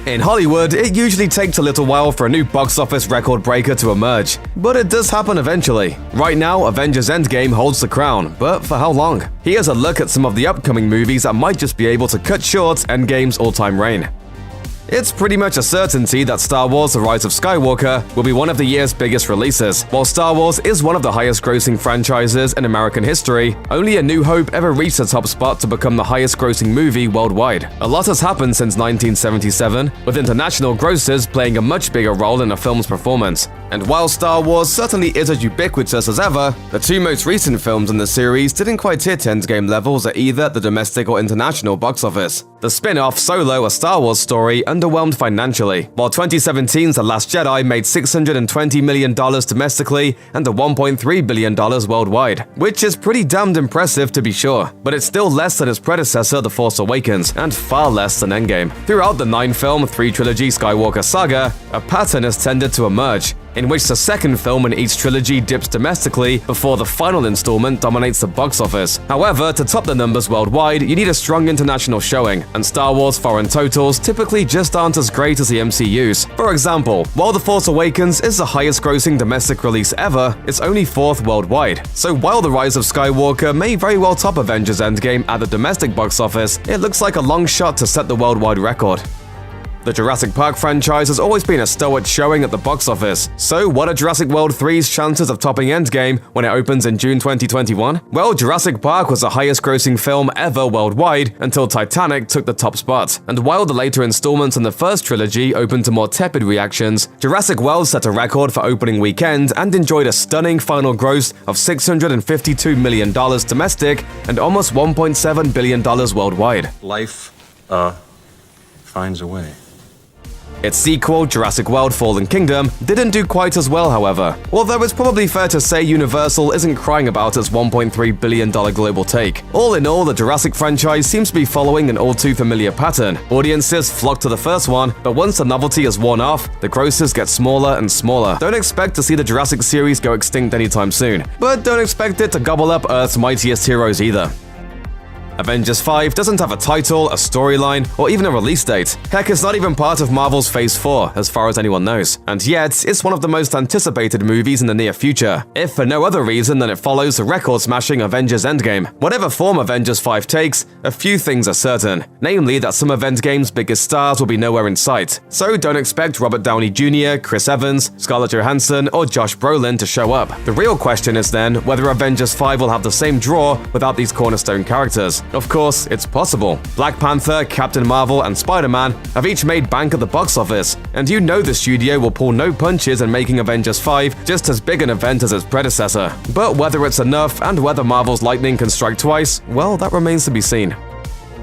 In Hollywood, it usually takes a little while for a new box office record breaker to emerge, but it does happen eventually. Right now, Avengers Endgame holds the crown, but for how long? Here's a look at some of the upcoming movies that might just be able to cut short Endgame's all-time reign. It's pretty much a certainty that Star Wars: The Rise of Skywalker will be one of the year's biggest releases. While Star Wars is one of the highest-grossing franchises in American history, only A New Hope ever reached the top spot to become the highest-grossing movie worldwide. A lot has happened since 1977, with international grosses playing a much bigger role in a film's performance. And while Star Wars certainly is as ubiquitous as ever, the two most recent films in the series didn't quite hit Endgame levels at either the domestic or international box office. The spin-off Solo: A Star Wars Story underwhelmed financially, while 2017's The Last Jedi made $620 million domestically and $1.3 billion worldwide, which is pretty damned impressive to be sure, but it's still less than its predecessor The Force Awakens, and far less than Endgame. Throughout the 9-film, 3-trilogy Skywalker saga, a pattern has tended to emerge, in which the second film in each trilogy dips domestically before the final installment dominates the box office. However, to top the numbers worldwide, you need a strong international showing, and Star Wars foreign totals typically just aren't as great as the MCU's. For example, while The Force Awakens is the highest-grossing domestic release ever, it's only 4th worldwide. So while The Rise of Skywalker may very well top Avengers Endgame at the domestic box office, it looks like a long shot to set the worldwide record. The Jurassic Park franchise has always been a stalwart showing at the box office. So what are Jurassic World 3's chances of topping Endgame when it opens in June 2021? Well, Jurassic Park was the highest-grossing film ever worldwide until Titanic took the top spot. And while the later installments in the first trilogy opened to more tepid reactions, Jurassic World set a record for opening weekend and enjoyed a stunning final gross of $652 million domestic and almost $1.7 billion worldwide. Life, finds a way. Its sequel, Jurassic World: Fallen Kingdom, didn't do quite as well, however. Although it's probably fair to say Universal isn't crying about its $1.3 billion global take. All in all, the Jurassic franchise seems to be following an all-too-familiar pattern. Audiences flock to the first one, but once the novelty is worn off, the grosses get smaller and smaller. Don't expect to see the Jurassic series go extinct anytime soon, but don't expect it to gobble up Earth's mightiest heroes either. Avengers 5 doesn't have a title, a storyline, or even a release date. Heck, it's not even part of Marvel's Phase 4, as far as anyone knows. And yet, it's one of the most anticipated movies in the near future, if for no other reason than it follows the record-smashing Avengers Endgame. Whatever form Avengers 5 takes, a few things are certain, namely that some of Endgame's biggest stars will be nowhere in sight. So don't expect Robert Downey Jr., Chris Evans, Scarlett Johansson, or Josh Brolin to show up. The real question is then whether Avengers 5 will have the same draw without these cornerstone characters. Of course, it's possible. Black Panther, Captain Marvel, and Spider-Man have each made bank at the box office, and you know the studio will pull no punches in making Avengers 5 just as big an event as its predecessor. But whether it's enough and whether Marvel's lightning can strike twice, well, that remains to be seen.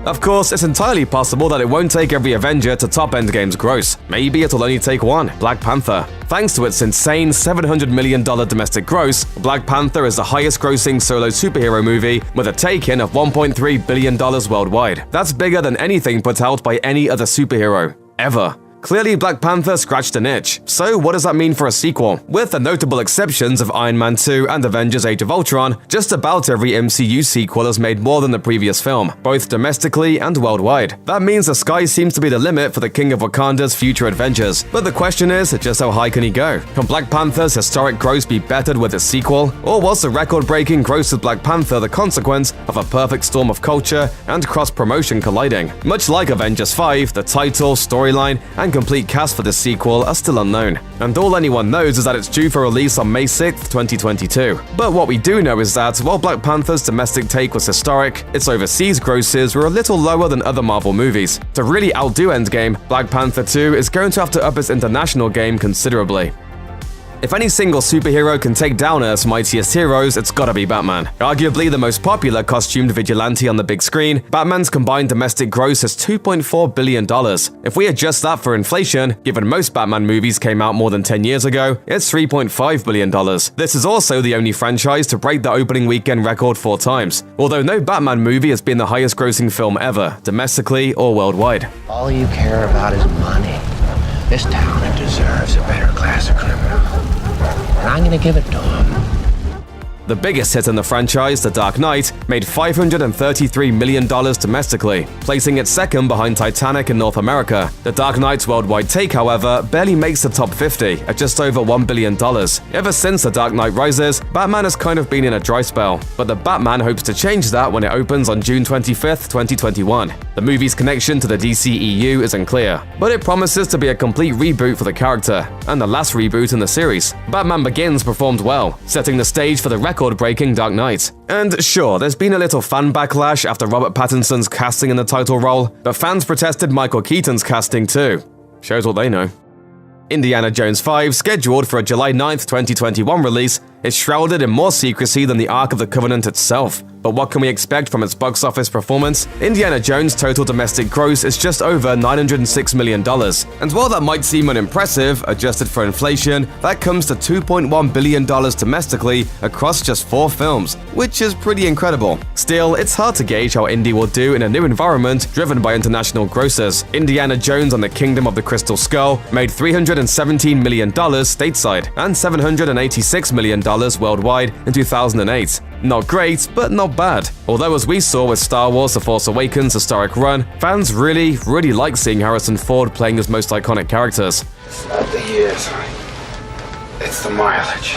Of course, it's entirely possible that it won't take every Avenger to top Endgame's gross. Maybe it'll only take one, Black Panther. Thanks to its insane $700 million domestic gross, Black Panther is the highest-grossing solo superhero movie with a take-in of $1.3 billion worldwide. That's bigger than anything put out by any other superhero, ever. Clearly, Black Panther scratched an itch. So what does that mean for a sequel? With the notable exceptions of Iron Man 2 and Avengers: Age of Ultron, just about every MCU sequel has made more than the previous film, both domestically and worldwide. That means the sky seems to be the limit for the King of Wakanda's future adventures. But the question is, just how high can he go? Can Black Panther's historic gross be bettered with its sequel? Or was the record-breaking gross of Black Panther the consequence of a perfect storm of culture and cross-promotion colliding? Much like Avengers 5, the title, storyline, and complete cast for this sequel are still unknown, and all anyone knows is that it's due for release on May 6th, 2022. But what we do know is that, while Black Panther's domestic take was historic, its overseas grosses were a little lower than other Marvel movies. To really outdo Endgame, Black Panther 2 is going to have to up its international game considerably. If any single superhero can take down Earth's mightiest heroes, it's gotta be Batman. Arguably the most popular costumed vigilante on the big screen, Batman's combined domestic gross is $2.4 billion. If we adjust that for inflation, given most Batman movies came out more than 10 years ago, it's $3.5 billion. This is also the only franchise to break the opening weekend record 4 times, although no Batman movie has been the highest grossing film ever, domestically or worldwide. All you care about is money. This town, it deserves a better class of criminal. And I'm gonna give it to him. The biggest hit in the franchise, The Dark Knight, made $533 million domestically, placing it second behind Titanic in North America. The Dark Knight's worldwide take, however, barely makes the top 50 at just over $1 billion. Ever since The Dark Knight Rises, Batman has kind of been in a dry spell, but The Batman hopes to change that when it opens on June 25th, 2021. The movie's connection to the DCEU is unclear, but it promises to be a complete reboot for the character, and the last reboot in the series. Batman Begins performed well, setting the stage for the record-breaking Dark Knight. And sure, there's been a little fan backlash after Robert Pattinson's casting in the title role, but fans protested Michael Keaton's casting too. Shows what they know. Indiana Jones 5, scheduled for a July 9th, 2021 release, is shrouded in more secrecy than the Ark of the Covenant itself. But what can we expect from its box office performance? Indiana Jones' total domestic gross is just over $906 million. And while that might seem unimpressive, adjusted for inflation, that comes to $2.1 billion domestically across just 4 films, which is pretty incredible. Still, it's hard to gauge how Indy will do in a new environment driven by international grosses. Indiana Jones and the Kingdom of the Crystal Skull made $317 million stateside and $786 million worldwide in 2008. Not great, but not bad. Although as we saw with Star Wars The Force Awakens' historic run, fans really like seeing Harrison Ford playing his most iconic characters. It's not the years, it's the mileage.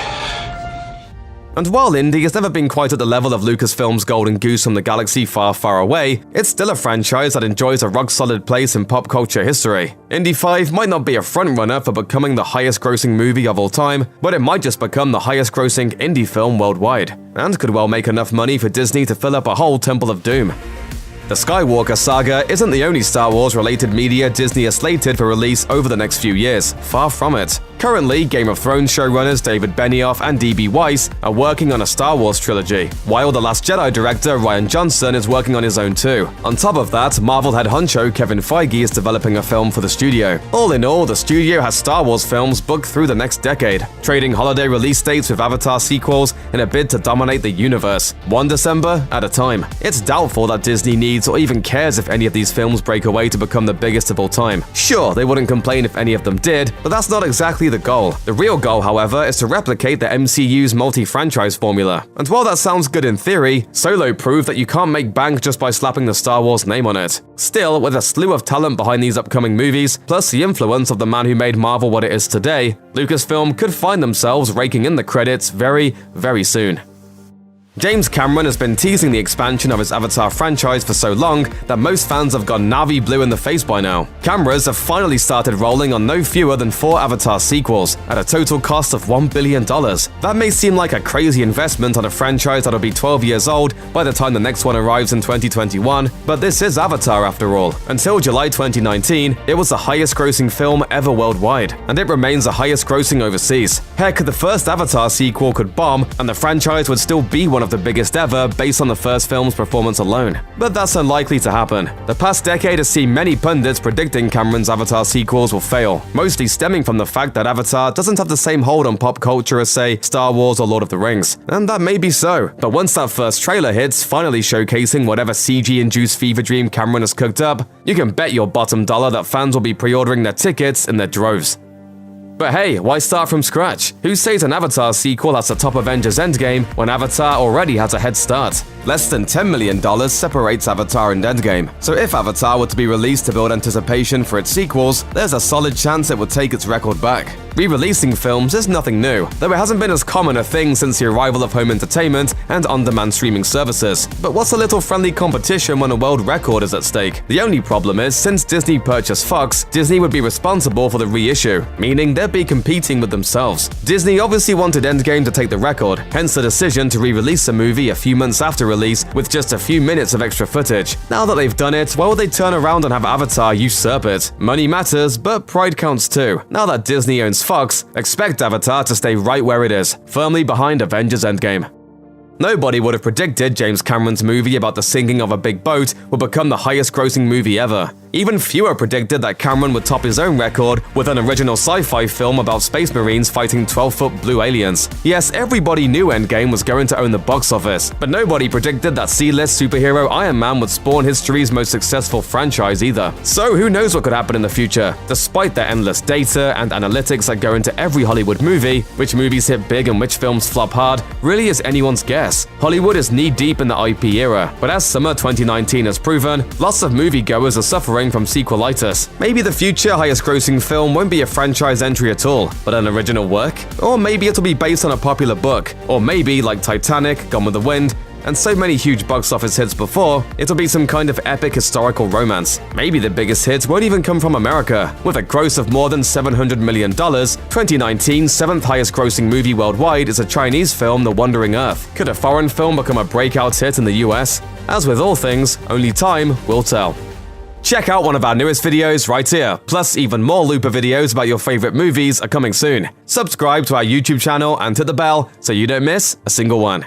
And while Indy has never been quite at the level of Lucasfilm's Golden Goose from the galaxy far, far away, it's still a franchise that enjoys a rock-solid place in pop culture history. Indy 5 might not be a frontrunner for becoming the highest-grossing movie of all time, but it might just become the highest-grossing indie film worldwide, and could well make enough money for Disney to fill up a whole Temple of Doom. The Skywalker saga isn't the only Star Wars-related media Disney has slated for release over the next few years. Far from it. Currently, Game of Thrones showrunners David Benioff and D.B. Weiss are working on a Star Wars trilogy, while The Last Jedi director Rian Johnson is working on his own too. On top of that, Marvel head honcho Kevin Feige is developing a film for the studio. All in all, the studio has Star Wars films booked through the next decade, trading holiday release dates with Avatar sequels in a bid to dominate the universe, one December at a time. It's doubtful that Disney needs or even cares if any of these films break away to become the biggest of all time. Sure, they wouldn't complain if any of them did, but that's not exactly the goal. The real goal, however, is to replicate the MCU's multi-franchise formula. And while that sounds good in theory, Solo proved that you can't make bank just by slapping the Star Wars name on it. Still, with a slew of talent behind these upcoming movies, plus the influence of the man who made Marvel what it is today, Lucasfilm could find themselves raking in the credits very, very soon. James Cameron has been teasing the expansion of his Avatar franchise for so long that most fans have gone Na'vi blue in the face by now. Cameras have finally started rolling on no fewer than 4 Avatar sequels, at a total cost of $1 billion. That may seem like a crazy investment on a franchise that'll be 12 years old by the time the next one arrives in 2021, but this is Avatar after all. Until July 2019, it was the highest-grossing film ever worldwide, and it remains the highest-grossing overseas. Heck, the first Avatar sequel could bomb, and the franchise would still be one of the biggest ever based on the first film's performance alone. But that's unlikely to happen. The past decade has seen many pundits predicting Cameron's Avatar sequels will fail, mostly stemming from the fact that Avatar doesn't have the same hold on pop culture as, say, Star Wars or Lord of the Rings. And that may be so, but once that first trailer hits, finally showcasing whatever CG-induced fever dream Cameron has cooked up, you can bet your bottom dollar that fans will be pre-ordering their tickets in their droves. But hey, why start from scratch? Who says an Avatar sequel has to top Avengers Endgame when Avatar already has a head start? Less than $10 million separates Avatar and Endgame, so if Avatar were to be released to build anticipation for its sequels, there's a solid chance it would take its record back. Re-releasing films is nothing new, though it hasn't been as common a thing since the arrival of home entertainment and on-demand streaming services. But what's a little friendly competition when a world record is at stake? The only problem is, since Disney purchased Fox, Disney would be responsible for the reissue, meaning they'd be competing with themselves. Disney obviously wanted Endgame to take the record, hence the decision to re-release the movie a few months after release with just a few minutes of extra footage. Now that they've done it, why would they turn around and have Avatar usurp it? Money matters, but pride counts too. Now that Disney owns Fox, expect Avatar to stay right where it is, firmly behind Avengers Endgame. Nobody would have predicted James Cameron's movie about the sinking of a big boat would become the highest-grossing movie ever. Even fewer predicted that Cameron would top his own record with an original sci-fi film about space marines fighting 12-foot blue aliens. Yes, everybody knew Endgame was going to own the box office, but nobody predicted that C-list superhero Iron Man would spawn history's most successful franchise either. So who knows what could happen in the future? Despite the endless data and analytics that go into every Hollywood movie, which movies hit big and which films flop hard really is anyone's guess. Hollywood is knee-deep in the IP era, but as summer 2019 has proven, lots of moviegoers are suffering from sequelitis. Maybe the future highest-grossing film won't be a franchise entry at all, but an original work? Or maybe it'll be based on a popular book. Or maybe, like Titanic, Gone with the Wind, and so many huge box office hits before, it'll be some kind of epic historical romance. Maybe the biggest hits won't even come from America. With a gross of more than $700 million, 2019's seventh highest grossing movie worldwide is a Chinese film, The Wandering Earth. Could a foreign film become a breakout hit in the US? As with all things, only time will tell. Check out one of our newest videos right here, plus even more Looper videos about your favorite movies are coming soon. Subscribe to our YouTube channel and hit the bell so you don't miss a single one.